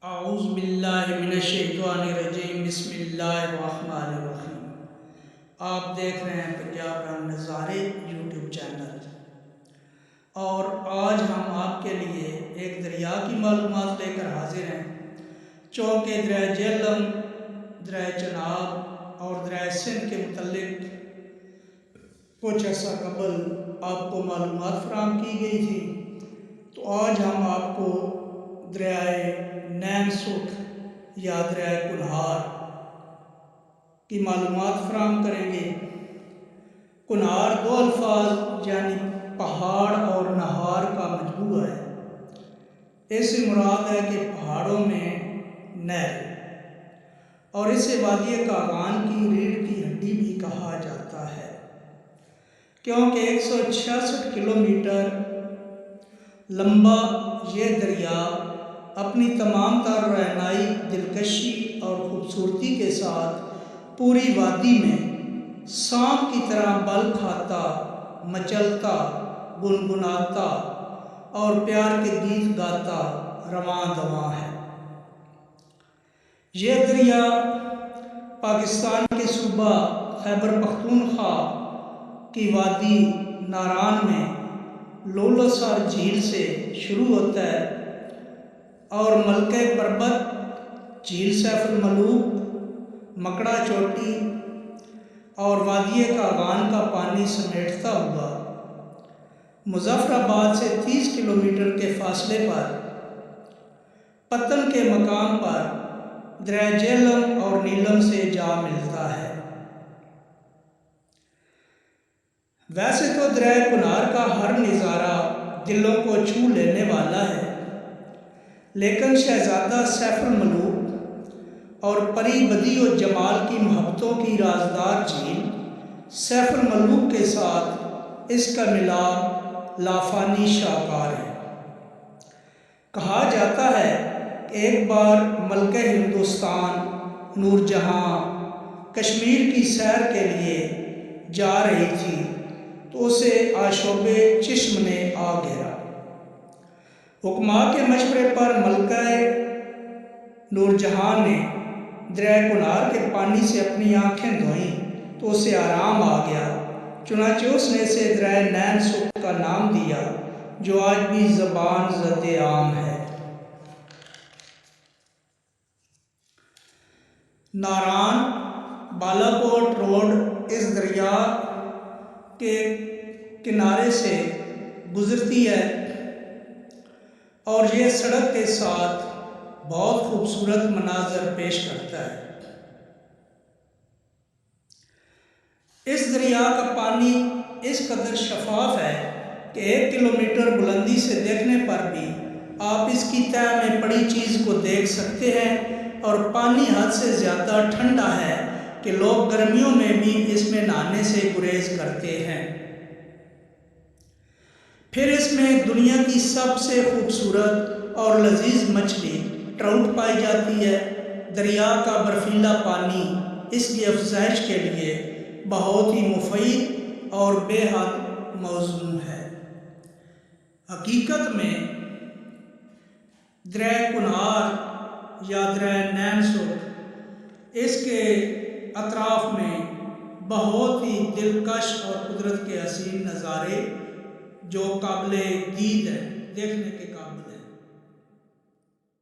اعوذ باللہ من الشیطان الرجیم، بسم اللہ الرحمن الرحیم۔ آپ دیکھ رہے ہیں پنجاب رنگ نظارے یوٹیوب چینل، اور آج ہم آپ کے لیے ایک دریا کی معلومات لے کر حاضر ہیں، چونکہ دریائے جہلم، دریائے چناب اور دریائے سندھ کے متعلق کچھ عرصہ قبل آپ کو معلومات فراہم کی گئی تھی، تو آج ہم آپ کو دریائے نین سکھ یا دریائے کنہار کی معلومات فراہم کریں گے۔ کنہار دو الفاظ یعنی پہاڑ اور نہار کا مجموعہ ہے۔ اس سے مراد ہے کہ پہاڑوں میں نہر، اور اسے وادی کاغان کی ریڑھ کی ہڈی بھی کہا جاتا ہے، کیونکہ 166 کلومیٹر لمبا یہ دریا اپنی تمام تر رہنائی، دلکشی اور خوبصورتی کے ساتھ پوری وادی میں سانپ کی طرح بل کھاتا، مچلتا، گنگناتا اور پیار کے گیت گاتا رواں دواں ہے۔ یہ دریا پاکستان کے صوبہ خیبر پختونخوا کی وادی ناران میں لولوسر جھیل سے شروع ہوتا ہے اور ملکہ پربت، جھیل سیف الملوک، مکڑا چوٹی اور وادی کاغان کا پانی سمیٹتا ہوا مظفر آباد سے 30 کلومیٹر کے فاصلے پر پتن کے مقام پر دریائے جہلم اور نیلم سے جا ملتا ہے۔ ویسے تو دریائے کنہار کا ہر نظارہ دلوں کو چھو لینے والا ہے، لیکن شہزادہ سیف الملوک اور پری بدی و جمال کی محبتوں کی رازدار جھیل سیف الملوک کے ساتھ اس کا ملاپ لافانی شاہکار ہے۔ کہا جاتا ہے کہ ایک بار ملکہ ہندوستان نور جہاں کشمیر کی سیر کے لیے جا رہی تھی تو اسے آشوب چشم نے آ گھیرا۔ حکماء کے مشورے پر ملکہ نور جہاں نے دریائے کنہار کے پانی سے اپنی آنکھیں دھوئیں تو اسے آرام آ گیا، چنانچہ اس نے اسے دریائے نین سکھ کا نام دیا، جو آج بھی زبان زد عام ہے۔ ناران بالاکوٹ روڈ اس دریا کے کنارے سے گزرتی ہے اور یہ سڑک کے ساتھ بہت خوبصورت مناظر پیش کرتا ہے۔ اس دریا کا پانی اس قدر شفاف ہے کہ 1 کلومیٹر بلندی سے دیکھنے پر بھی آپ اس کی تہہ میں پڑی چیز کو دیکھ سکتے ہیں، اور پانی حد سے زیادہ ٹھنڈا ہے کہ لوگ گرمیوں میں بھی اس میں نہانے سے گریز کرتے ہیں۔ پھر اس میں دنیا کی سب سے خوبصورت اور لذیذ مچھلی ٹراؤٹ پائی جاتی ہے۔ دریا کا برفیلا پانی اس کی افزائش کے لیے بہت ہی مفید اور بے حد موزوں ہے۔ حقیقت میں دریائے کنہار یا دریائے نین سکھ اس کے اطراف میں بہت ہی دلکش اور قدرت کے حسین نظارے جو قابل دید ہیں، دیکھنے کے